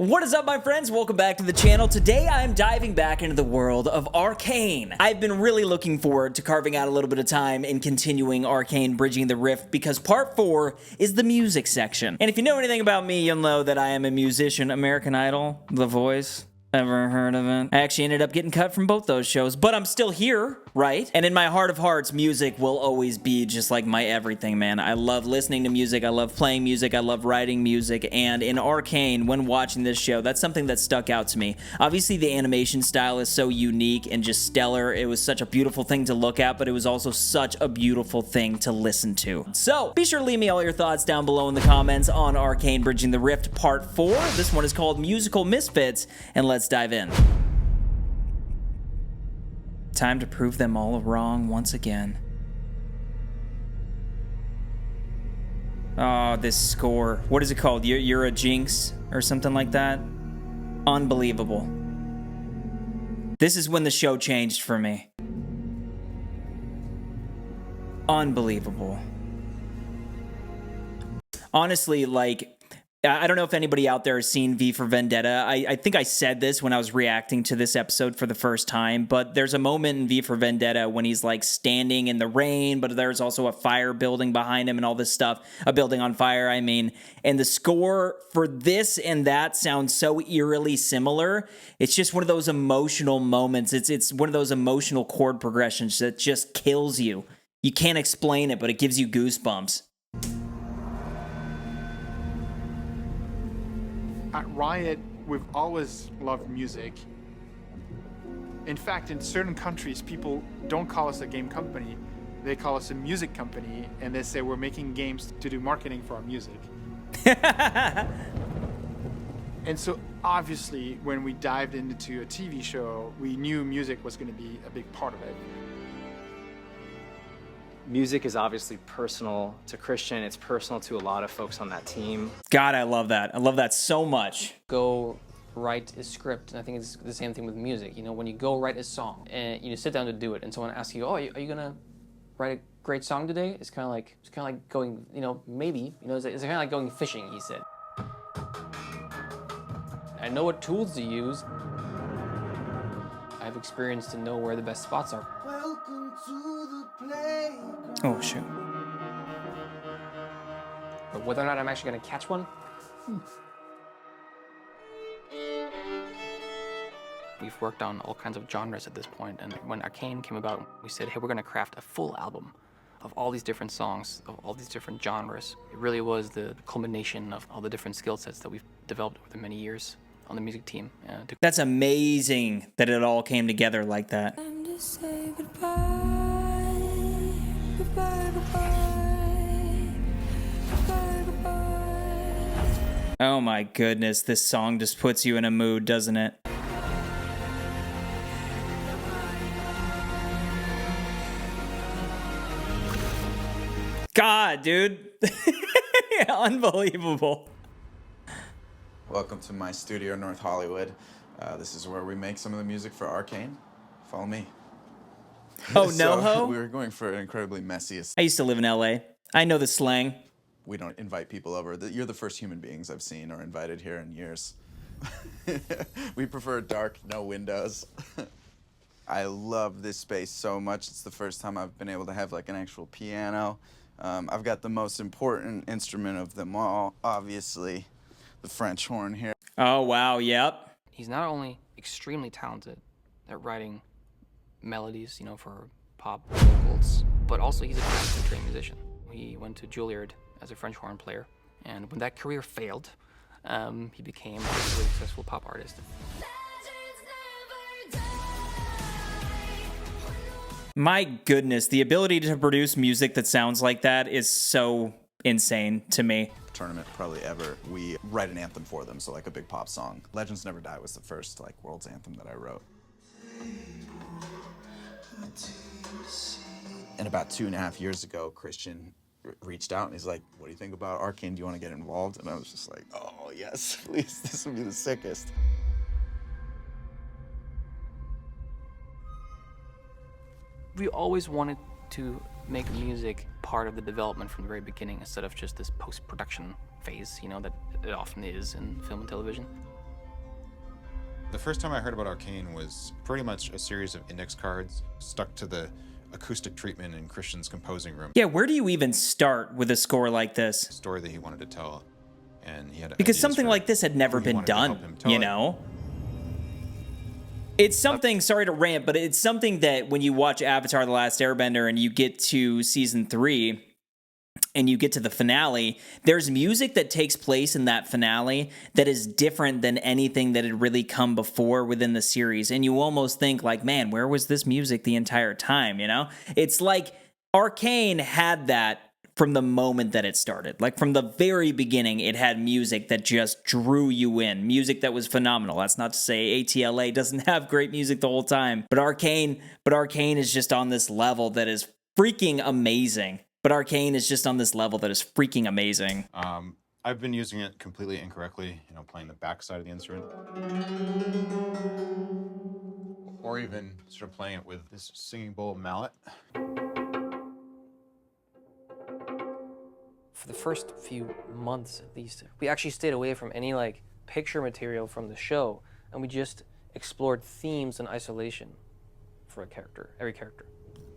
What is up, my friends? Welcome back to the channel. Today I'm diving back into the world of Arcane. I've been really looking forward to carving out a little bit of time and continuing Arcane Bridging the Rift because part 4 is the music section. And if you know anything about me, you'll know that I am a musician. American Idol, The Voice. Ever heard of it? I actually ended up getting cut from both those shows, but I'm still here, right? And in my heart of hearts, music will always be just like my everything, man. I love listening to music, I love playing music, I love writing music, and in Arcane, when watching this show, that's something that stuck out to me. Obviously, the animation style is so unique and just stellar. It was such a beautiful thing to look at, but it was also such a beautiful thing to listen to. So, be sure to leave me all your thoughts down below in the comments on Arcane Bridging the Rift Part 4. This one is called Musical Misfits, and let's dive in. Time to prove them all wrong once again. Oh, this score. What is it called? You're a Jinx or something like that? Unbelievable. This is when the show changed for me. Unbelievable. Honestly, like, I don't know if anybody out there has seen V for Vendetta. I think I said this when I was reacting to this episode for the first time, but there's a moment in V for Vendetta when he's like standing in the rain, but there's also a fire building behind him and all this stuff, a building on fire, I mean, and the score for this and that sounds so eerily similar. It's just one of those emotional moments. It's one of those emotional chord progressions that just kills you. You can't explain it, but it gives you goosebumps. At Riot, we've always loved music. In fact, in certain countries, people don't call us a game company. They call us a music company, and they say we're making games to do marketing for our music. And so, obviously, when we dived into a TV show, we knew music was going to be a big part of it. Music is obviously personal to Christian. It's personal to a lot of folks on that team. God, I love that. I love that so much. Go write a script, and I think it's the same thing with music. You know, when you go write a song and you sit down to do it, and someone asks you, "Oh, are you gonna write a great song today?" It's kind of like going, you know, maybe, you know, it's kind of like going fishing. He said, "I know what tools to use. I have experience to know where the best spots are." Welcome to the playground. Oh, shoot. But whether or not I'm actually going to catch one, We've worked on all kinds of genres at this point, and when Arcane came about, we said, hey, we're going to craft a full album of all these different songs, of all these different genres. It really was the culmination of all the different skill sets that we've developed over the many years on the music team. That's amazing that it all came together like that. Time to say goodbye. Goodbye, goodbye. Goodbye, goodbye. Oh my goodness, this song just puts you in a mood, doesn't it? God, dude. Unbelievable. Welcome to my studio in North Hollywood. This is where we make some of the music for Arcane. Follow me. Oh, NoHo? We were going for an incredibly messy. I used to live in LA. I know the slang. We don't invite people over. You're the first human beings I've seen or invited here in years. We prefer dark, no windows. I love this space so much. It's the first time I've been able to have like an actual piano. I've got the most important instrument of them all, obviously, the French horn here. Oh, wow, yep. he's not only extremely talented at writing melodies, you know, for pop vocals, but also he's a classically trained musician. He went to Juilliard as a French horn player, and when that career failed, he became a really successful pop artist. My goodness, the ability to produce music that sounds like that is so insane to me. Tournament probably ever. We write an anthem for them, so like a big pop song. Legends Never Die was the first like world's anthem that I wrote. And about 2.5 years ago, Christian reached out and he's like, what do you think about Arcane? Do you want to get involved? And I was just like, oh yes, please, this would be the sickest. We always wanted to make music part of the development from the very beginning instead of just this post-production phase, you know, that it often is in film and television. The first time I heard about Arcane was pretty much a series of index cards stuck to the acoustic treatment in Christian's composing room. Yeah, where do you even start with a score like this? Story that he wanted to tell, and he had Because ideas something for like this had never who he been wanted to help done, him tell you it. know? It's something, sorry to rant, but it's something that when you watch Avatar: The Last Airbender and you get to season 3 and you get to the finale, there's music that takes place in that finale that is different than anything that had really come before within the series. And you almost think like, man, where was this music the entire time, you know? It's like Arcane had that from the moment that it started. Like from the very beginning, it had music that just drew you in. Music that was phenomenal. That's not to say ATLA doesn't have great music the whole time, but Arcane is just on this level that is freaking amazing. I've been using it completely incorrectly, playing the back side of the instrument. Or even sort of playing it with this singing bowl mallet. For the first few months, at least, we actually stayed away from any like picture material from the show, and we just explored themes in isolation for every character.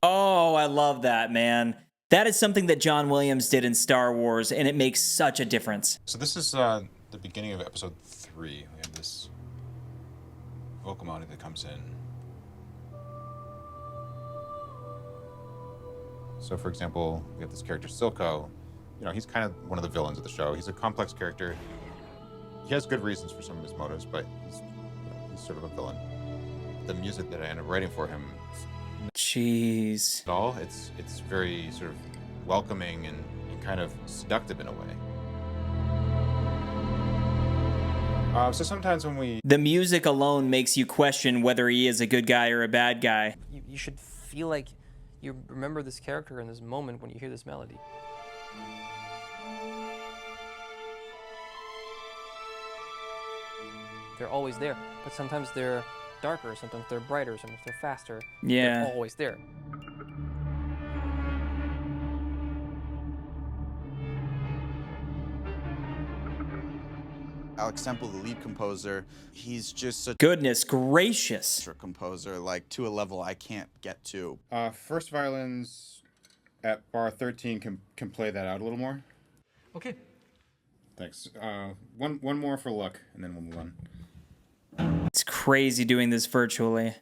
Oh, I love that, man. That is something that John Williams did in Star Wars, and it makes such a difference. So this is the beginning of episode 3. We have this vocal melody that comes in. So for example, we have this character Silco. He's kind of one of the villains of the show. He's a complex character. He has good reasons for some of his motives, but he's sort of a villain. The music that I ended up writing for him, Jeez. it's very sort of welcoming and kind of seductive in a way. So sometimes when The music alone makes you question whether he is a good guy or a bad guy. You should feel like you remember this character in this moment when you hear this melody. They're always there, but sometimes they're darker, sometimes they're brighter, sometimes they're faster. Yeah. They're always there. Alex Temple, the lead composer, he's just such Goodness gracious. a composer, like to a level I can't get to. first violins at bar 13 can play that out a little more. Okay. Thanks. One more for luck, and then we'll move on. It's crazy doing this virtually.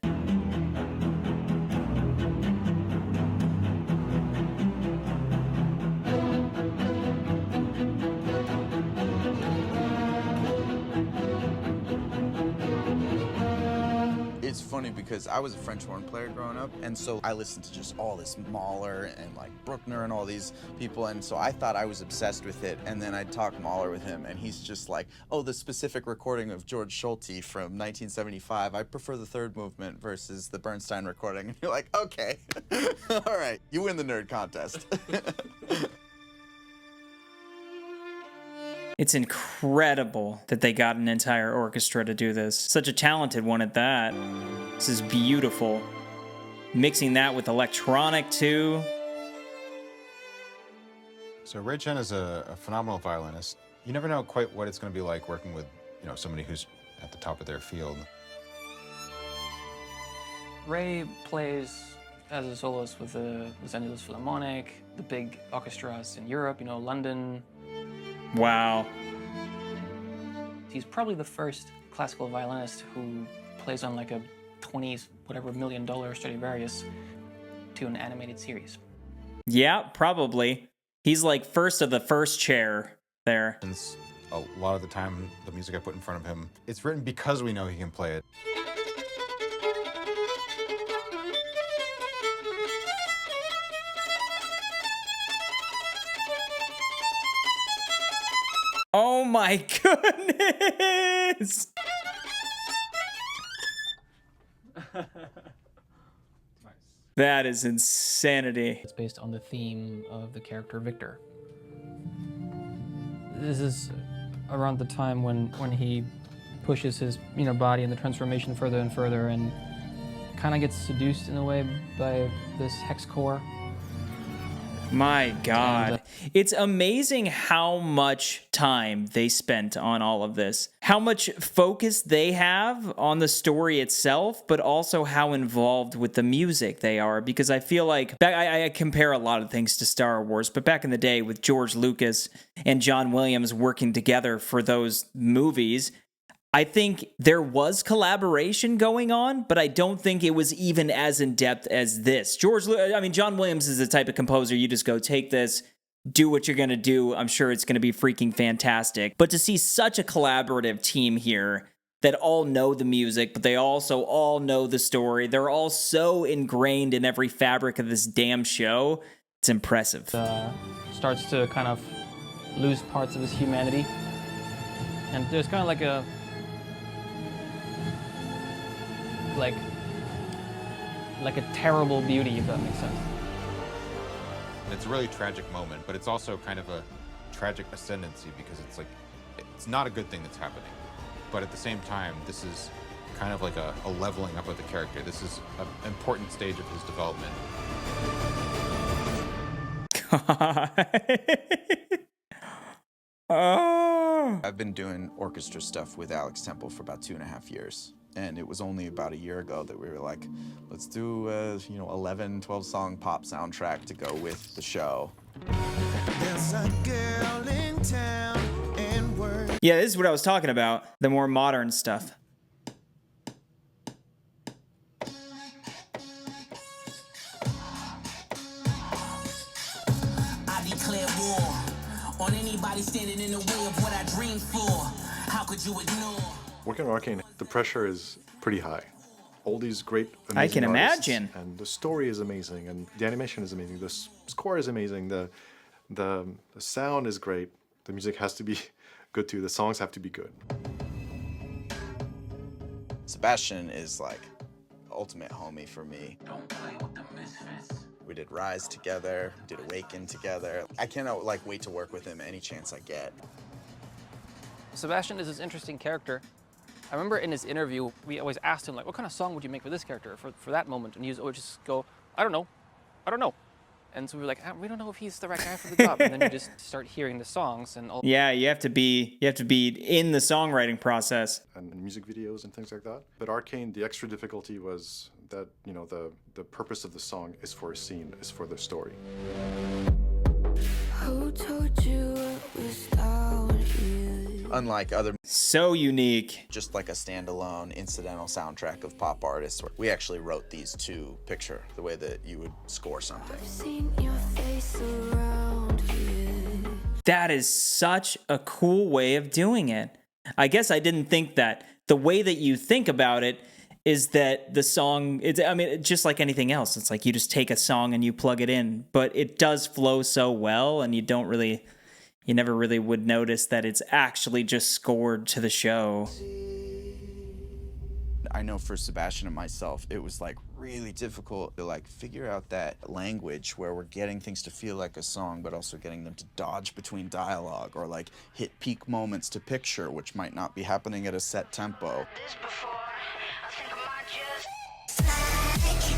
It's funny because I was a French horn player growing up, and so I listened to just all this Mahler and like Bruckner and all these people, and so I thought I was obsessed with it, and then I'd talk Mahler with him, and he's just like, oh, the specific recording of George Schulte from 1975, I prefer the third movement versus the Bernstein recording, and you're like, okay, all right, you win the nerd contest. It's incredible that they got an entire orchestra to do this. Such a talented one at that. This is beautiful. Mixing that with electronic too. So Ray Chen is a phenomenal violinist. You never know quite what it's going to be like working with, somebody who's at the top of their field. Ray plays as a soloist with the Los Angeles Philharmonic, the big orchestras in Europe, London. Wow. He's probably the first classical violinist who plays on like a $20 million Stradivarius to an animated series. Yeah, probably. He's like first of the first chair there. Since a lot of the time, the music I put in front of him, it's written because we know he can play it. Oh my goodness! That is insanity. It's based on the theme of the character Victor. This is around the time when he pushes his body and the transformation further and further, and kind of gets seduced in a way by this hex core. My God. It's amazing how much time they spent on all of this, how much focus they have on the story itself, but also how involved with the music they are. Because I feel like, I compare a lot of things to Star Wars, but back in the day with George Lucas and John Williams working together for those movies, I think there was collaboration going on, but I don't think it was even as in-depth as this. John Williams is the type of composer you just go, take this, do what you're going to do. I'm sure it's going to be freaking fantastic. But to see such a collaborative team here that all know the music, but they also all know the story. They're all so ingrained in every fabric of this damn show. It's impressive. Starts to kind of lose parts of his humanity. And there's kind of like a terrible beauty, if that makes sense. And it's a really tragic moment, but it's also kind of a tragic ascendancy because it's like, it's not a good thing that's happening. But at the same time, this is kind of like a leveling up of the character. This is an important stage of his development. Oh. I've been doing orchestra stuff with Alex Temple for about 2.5 years. And it was only about a year ago that we were like, let's do a 11, 12 song pop soundtrack to go with the show. There's a girl in town and word. Yeah, this is what I was talking about. The more modern stuff. I declare war on anybody standing in the way of what I dreamed for. How could you ignore? Working on Arcane, the pressure is pretty high. All these great, amazing I can artists, imagine. and the story is amazing, and the animation is amazing. The score is amazing. The sound is great. The music has to be good too. The songs have to be good. Sebastian is like the ultimate homie for me. Don't play with the Misfits. We did Rise together, did Awaken together. I cannot wait to work with him any chance I get. Sebastian is this interesting character. I remember in his interview, we always asked him, like, what kind of song would you make for this character, for that moment? And he would always just go, I don't know. And so we were like, we don't know if he's the right guy for the job. And then you just start hearing the songs and all. Yeah, you have to be in the songwriting process. And music videos and things like that. But Arcane, the extra difficulty was that, the purpose of the song is for a scene, is for the story. Who told you it was down here? Unlike other, So unique. just like a standalone incidental soundtrack of pop artists, we actually wrote these to picture the way that you would score something. Seen your face around here. That is such a cool way of doing it. I guess I didn't think that. The way that you think about it is that the song, just like anything else, it's like you just take a song and you plug it in, but it does flow so well and you never really would notice that it's actually just scored to the show. I know for Sebastian and myself, it was really difficult to figure out that language where we're getting things to feel like a song, but also getting them to dodge between dialogue or hit peak moments to picture, which might not be happening at a set tempo.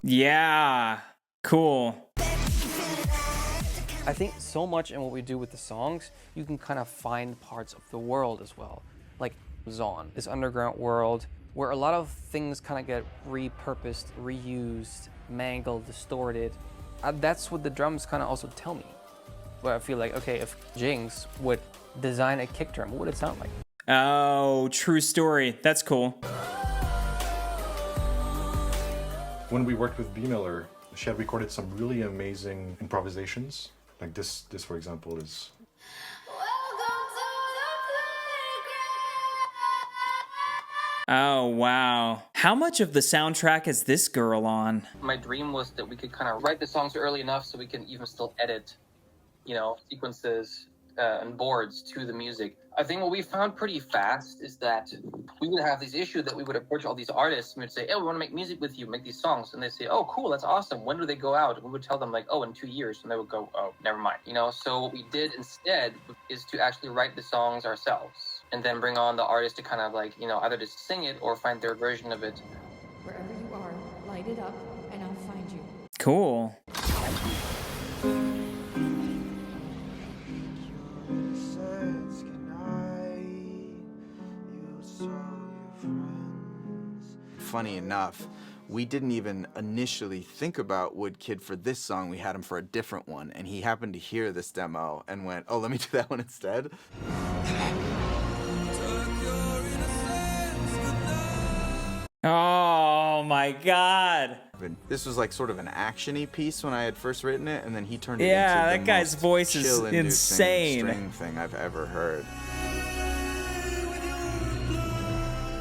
Yeah, cool. I think so much in what we do with the songs, you can kind of find parts of the world as well. Like Zon, this underground world where a lot of things kind of get repurposed, reused, mangled, distorted. That's what the drums kind of also tell me. Where I feel like, okay, if Jinx would design a kick drum, what would it sound like? Oh, true story. That's cool. When we worked with B. Miller, she had recorded some really amazing improvisations. Like this for example, is... Oh, wow. How much of the soundtrack is this girl on? My dream was that we could kind of write the songs early enough so we can even still edit, sequences and boards to the music. I think what we found pretty fast is that we would have this issue that we would approach all these artists and we'd say, oh, we want to make music with you, make these songs. And they say, oh, cool, that's awesome. When do they go out? And we would tell them in 2 years. And they would go, oh, never mind. So what we did instead is to actually write the songs ourselves and then bring on the artist to kind of either just sing it or find their version of it. Wherever you are, light it up and I'll find you. Cool. funny enough, we didn't even initially think about Woodkid for this song. We had him for a different one, and he happened to hear this demo and went, oh, let me do that one instead. Oh my God. This was like sort of an action-y piece when I had first written it, and then he turned it Yeah, into that the guy's most voice is chill-inducing insane. string thing I've ever heard.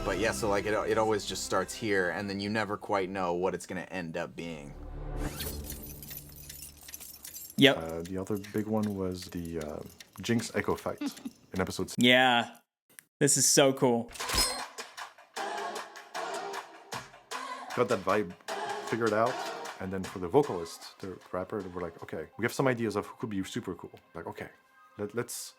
But yeah, so like it always just starts here, and then you never quite know what it's gonna end up being. Yep. The other big one was the Jinx Echo fight in episode 6. Yeah. This is so cool. Got that vibe figured out, and then for the vocalist, the rapper, we're like, okay, we have some ideas of who could be super cool. Like, okay, let's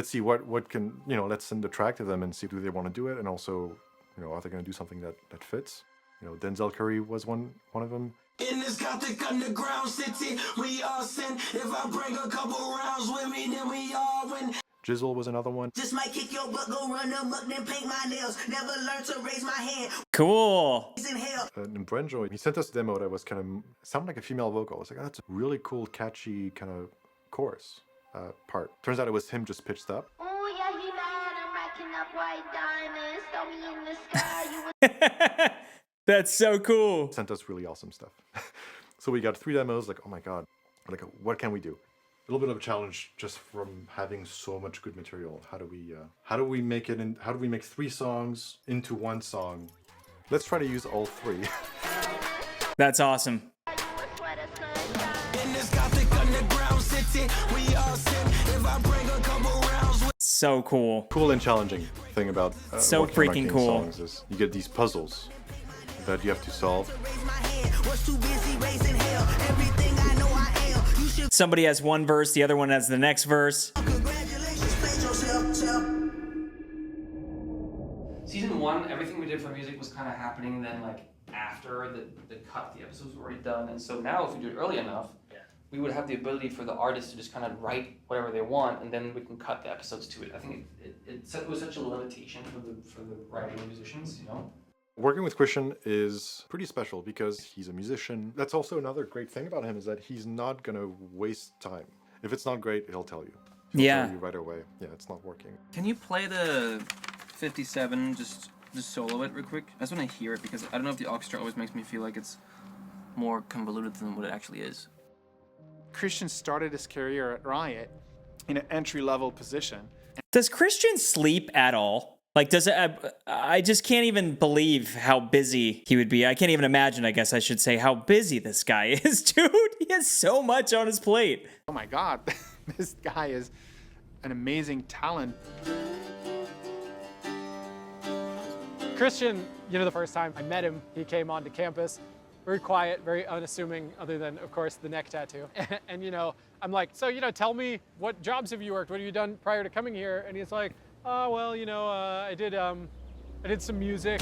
see what can, you know, let's send the track to them and see do they want to do it, and also, you know, are they going to do something that fits? You know, Denzel Curry was one of them. In this Gothic underground city, we all sin. If I bring a couple rounds with me, then we all win. Jizzle was another one. Just might kick your butt, go run amok, then paint my nails. Never learn to raise my hand. Cool. He's in hell. And Brenjo, he sent us a demo that was kind of sounded like a female vocal. I was like, oh, that's a really cool, catchy kind of chorus part. Turns out it was him just pitched up. Oh yeah, he mad. I'm racking up white diamonds. Throw me in the sky. That's so cool. Sent us really awesome stuff. So we got 3 demos. Like, oh my god, like what can we do? A little bit of a challenge just from having so much good material. How do we make it in? How do we make 3 songs into 1 song? Let's try to use all 3. That's awesome. In this Gothic underground city, we all sin. If I bring a couple rounds with So cool. Cool and challenging thing about So working on freaking Arcane cool. songs is you get these puzzles that you have to solve. raise my hand. Was too busy raising hell. Everything I know I am. You should Somebody has one verse, the other one has the next verse. congratulations, played yourself. Season 1, everything we did for music was kind of happening then like after the cut, the episodes were already done. And so now if we do it early enough, we would have the ability for the artists to just kind of write whatever they want, and then we can cut the episodes to it. I think it was such a limitation for the writing musicians, you know? Working with Christian is pretty special because he's a musician. That's also another great thing about him is that he's not gonna waste time. If it's not great, he'll tell you. He'll tell you right away. Yeah, it's not working. Can you play the 57, just solo it real quick? I just want to hear it because I don't know if the orchestra always makes me feel like it's more convoluted than what it actually is. Christian started his career at Riot in an entry-level position. Does Christian sleep at all? Like, does it? I just can't even believe how busy he would be. I can't even imagine, I guess I should say, how busy this guy is, dude. He has so much on his plate. Oh my God, this guy is an amazing talent. Christian, you know, the first time I met him, he came onto campus, very quiet, very unassuming, other than, of course, the neck tattoo. And, you know, I'm like, so, you know, tell me, what jobs have you worked? What have you done prior to coming here? And he's like, oh, well, you know, I did some music.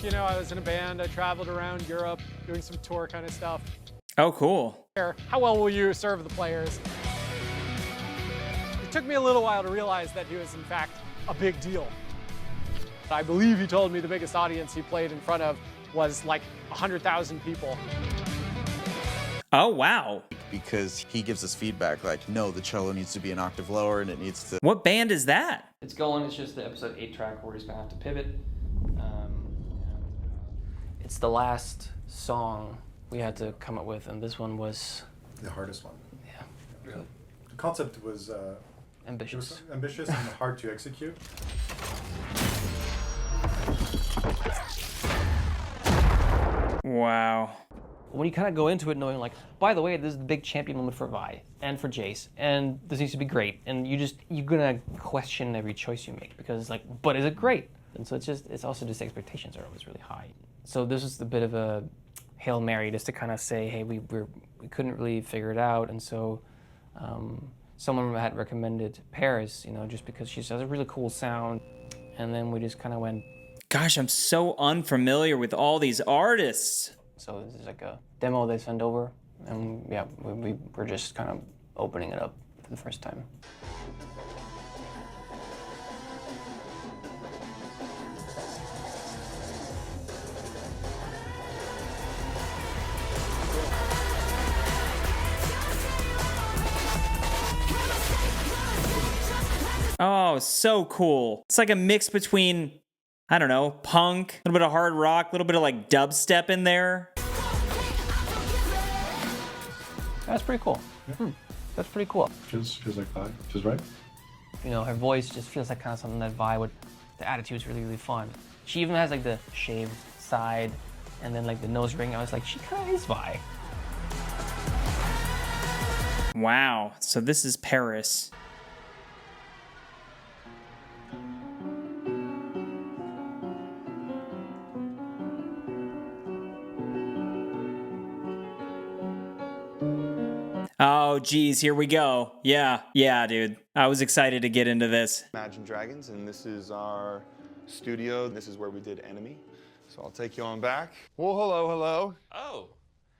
You know, I was in a band. I traveled around Europe doing some tour kind of stuff. Oh, cool. How well will you serve the players? It took me a little while to realize that he was, in fact, a big deal. I believe he told me the biggest audience he played in front of was like 100,000 people. Oh, wow. Because he gives us feedback like, no, the cello needs to be an octave lower and it needs to... What band is that? It's going, it's just the episode 8 track where he's gonna have to pivot. It's the last song we had to come up with, and this one was... The hardest one. Yeah, really. The concept was ambitious. Ambitious and hard to execute. Wow. When you kind of go into it knowing like, by the way, this is the big champion moment for Vi and for Jace, and this needs to be great, and you're gonna question every choice you make because it's like, but is it great? And so it's also just expectations are always really high. So this is a bit of a Hail Mary just to kind of say, hey, we couldn't really figure it out, and so someone had recommended Paris, you know, just because she has a really cool sound, and then we just kind of went. Gosh, I'm so unfamiliar with all these artists. So this is like a demo they send over, and yeah, we're just kind of opening it up for the first time. was so cool. It's like a mix between, I don't know, punk, a little bit of hard rock, a little bit of like dubstep in there. That's pretty cool. That's pretty cool. Feels like Vi. Feels right. You know, her voice just feels like kind of something that Vi would. The attitude's really, really fun. She even has like the shaved side and then like the nose ring. I was like, she kind of is Vi. Wow, so this is Paris. Oh, geez, here we go. Yeah, dude. I was excited to get into this. Imagine Dragons, and this is our studio. This is where we did Enemy. So I'll take you on back. Well, hello. Oh,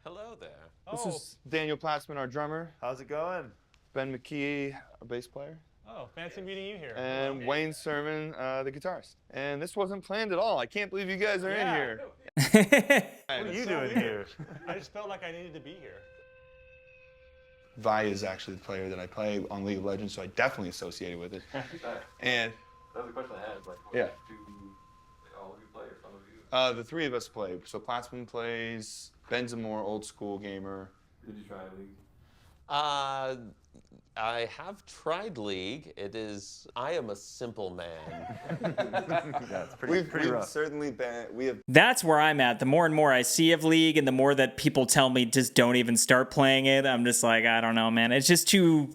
hello there. This is Daniel Platzman, our drummer. How's it going? Ben McKee, our bass player. Oh, fancy meeting you here. And Wayne Sermon, the guitarist. And this wasn't planned at all. I can't believe you guys are in here. What are you doing here? I just felt like I needed to be here. Vi is actually the player that I play on League of Legends, so I definitely associated with it. And that was the question I had. Like, yeah. Do all of you play or some of you? The three of us play. So Platzman plays, Ben's a more old school gamer. Did you try League? I have tried League. I am a simple man. Yeah, it's pretty rough. Certainly been, That's where I'm at. The more and more I see of League and the more that people tell me just don't even start playing it, I'm just like, I don't know, man. It's just too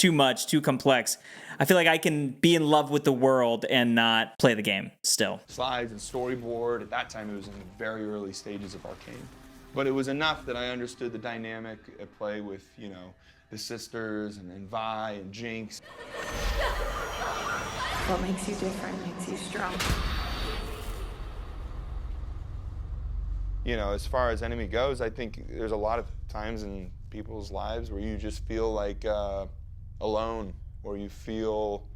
much, too complex. I feel like I can be in love with the world and not play the game still. Slides and storyboard. At that time, it was in the very early stages of Arcane. But it was enough that I understood the dynamic at play with, you know, the sisters and Vi and Jinx. What makes you different makes you strong. You know, as far as Enemy goes, I think there's a lot of times in people's lives where you just feel like alone, or you feel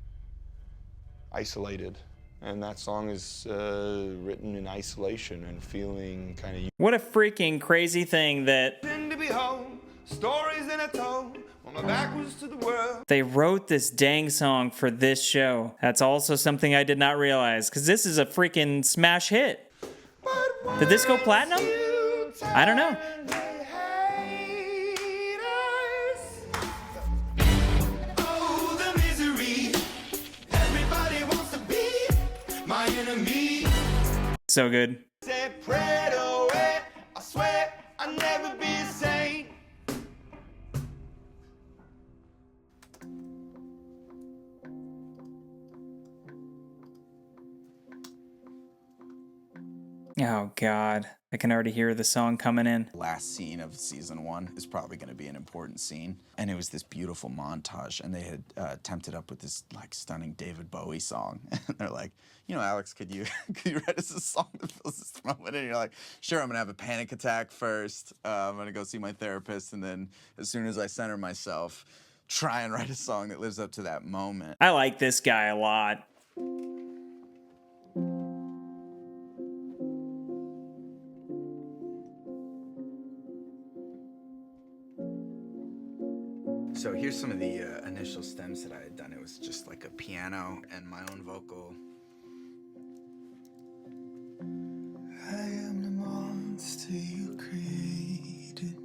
isolated. And that song is written in isolation and feeling kind of... What a freaking crazy thing that... To be home, stories in a tone, when my back was to the world. They wrote this dang song for this show. That's also something I did not realize, because this is a freaking smash hit. Did this go platinum? I don't know. So good. Oh, God. I can already hear the song coming in. Last scene of season 1 is probably going to be an important scene. And it was this beautiful montage, and they had tempted up with this like stunning David Bowie song. And they're like, you know, Alex, could you write us a song that fills this moment? And you're like, sure, I'm going to have a panic attack first. I'm going to go see my therapist. And then as soon as I center myself, try and write a song that lives up to that moment. I like this guy a lot. So here's some of the initial stems that I had done. It was just like a piano and my own vocal. I am the monster you created.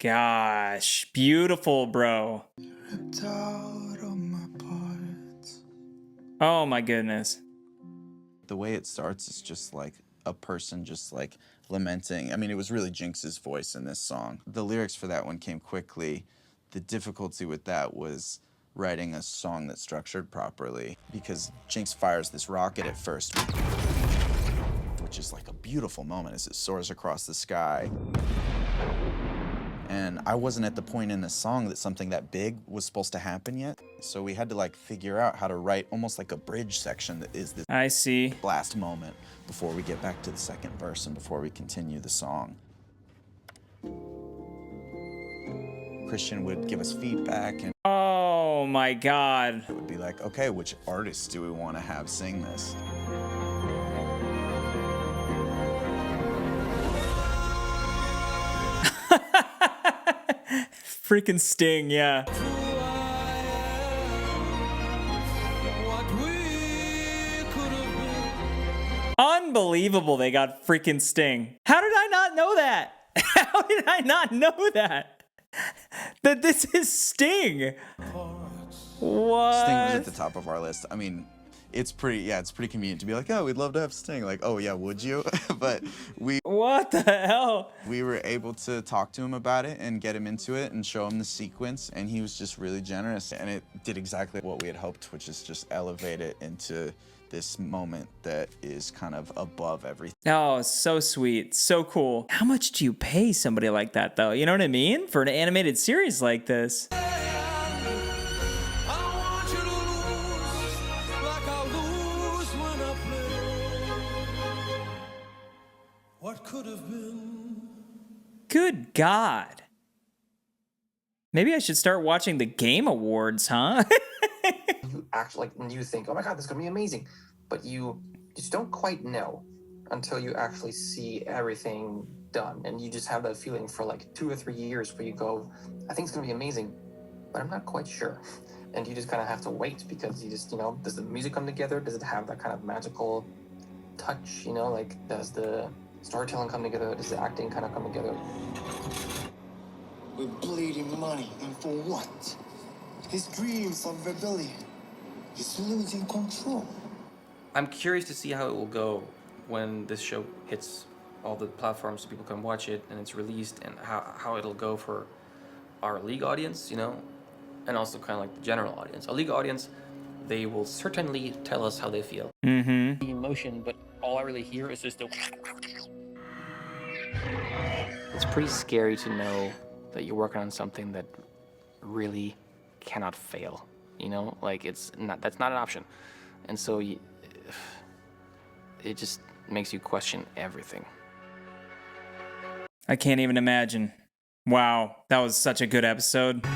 Gosh, beautiful, bro. Ripped out all my parts. Oh my goodness. The way it starts is just like a person just like lamenting. I mean, it was really Jinx's voice in this song. The lyrics for that one came quickly. The difficulty with that was writing a song that's structured properly, because Jinx fires this rocket at first, which is like a beautiful moment as it soars across the sky. And I wasn't at the point in the song that something that big was supposed to happen yet. So we had to like figure out how to write almost like a bridge section that is this I see. Last moment before we get back to the second verse and before we continue the song. Christian would give us feedback, and oh my God. It would be like, okay, which artists do we want to have sing this? Freaking Sting, yeah. Unbelievable they got freaking Sting. How did I not know that? How did I not know that? That this is Sting. What? Sting was at the top of our list. I mean, it's pretty convenient to be like, oh, we'd love to have Sting. Like, oh yeah, would you? But what the hell? We were able to talk to him about it and get him into it and show him the sequence, and he was just really generous, and it did exactly what we had hoped, which is just elevate it into this moment that is kind of above everything. Oh, so sweet. So cool. How much do you pay somebody like that, though? You know what I mean? For an animated series like this. What could have been? Good God. Maybe I should start watching the Game Awards, huh? You actually, like, you think, oh my God, this is gonna be amazing. But you just don't quite know until you actually see everything done. And you just have that feeling for like 2 or 3 years where you go, I think it's gonna be amazing, but I'm not quite sure. And you just kind of have to wait because you just, does the music come together? Does it have that kind of magical touch? Like, does the storytelling come together? Does the acting kind of come together? We're bleeding money, and for what? His dreams of rebellion. He's losing control. I'm curious to see how it will go when this show hits all the platforms so people can watch it and it's released, and how it'll go for our League audience, and also kind of like the general audience. Our League audience, they will certainly tell us how they feel. Mm-hmm. The emotion, but all I really hear is just the... It's pretty scary to know that you're working on something that really cannot fail, Like, that's not an option. And so it just makes you question everything. I can't even imagine. Wow, that was such a good episode.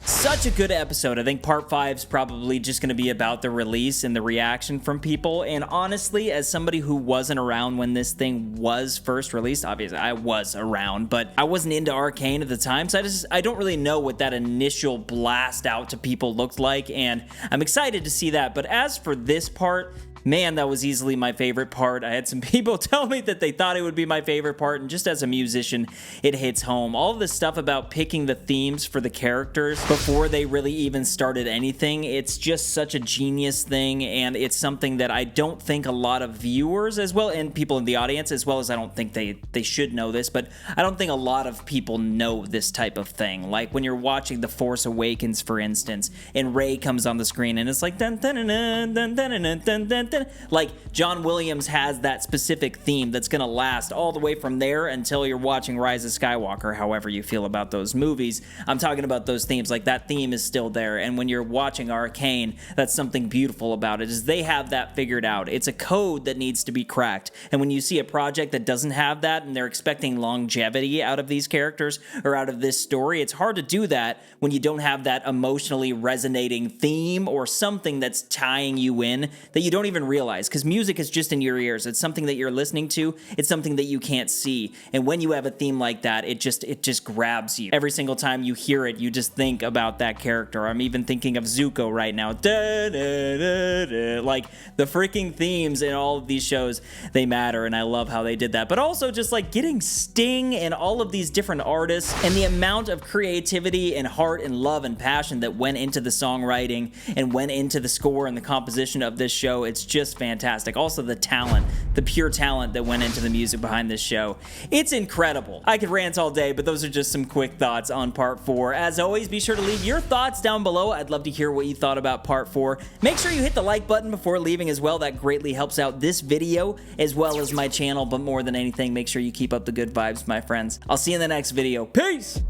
Such a good episode. I think part 5 is probably just going to be about the release and the reaction from people. And honestly, as somebody who wasn't around when this thing was first released, obviously I was around, but I wasn't into Arcane at the time, so I don't really know what that initial blast out to people looked like, and I'm excited to see that. But as for this part, man, that was easily my favorite part. I had some people tell me that they thought it would be my favorite part, and just as a musician, it hits home. All of this stuff about picking the themes for the characters before they really even started anything, it's just such a genius thing, and it's something that I don't think a lot of viewers as well, and people in the audience as well, as I don't think they should know this, but I don't think a lot of people know this type of thing. Like when you're watching The Force Awakens, for instance, and Rey comes on the screen, and it's like dun dun dun dun dun dun dun dun dun. Like, John Williams has that specific theme that's gonna last all the way from there until you're watching Rise of Skywalker, however you feel about those movies. I'm talking about those themes. Like, that theme is still there, and when you're watching Arcane, that's something beautiful about it, is they have that figured out. It's a code that needs to be cracked, and when you see a project that doesn't have that, and they're expecting longevity out of these characters, or out of this story, it's hard to do that when you don't have that emotionally resonating theme, or something that's tying you in that you don't even realize, because music is just in your ears. It's something that you're listening to. It's something that you can't see. And when you have a theme like that, it just grabs you. Every single time you hear it, you just think about that character. I'm even thinking of Zuko right now. Da, da, da, da. Like, the freaking themes in all of these shows, they matter, and I love how they did that. But also just like getting Sting and all of these different artists, and the amount of creativity and heart and love and passion that went into the songwriting and went into the score and the composition of this show. It's just fantastic. Also the talent, the pure talent that went into the music behind this show. It's incredible. I could rant all day, but those are just some quick thoughts on part 4. As always, be sure to leave your thoughts down below. I'd love to hear what you thought about part 4. Make sure you hit the like button before leaving as well. That greatly helps out this video as well as my channel, but more than anything, make sure you keep up the good vibes, my friends. I'll see you in the next video. Peace!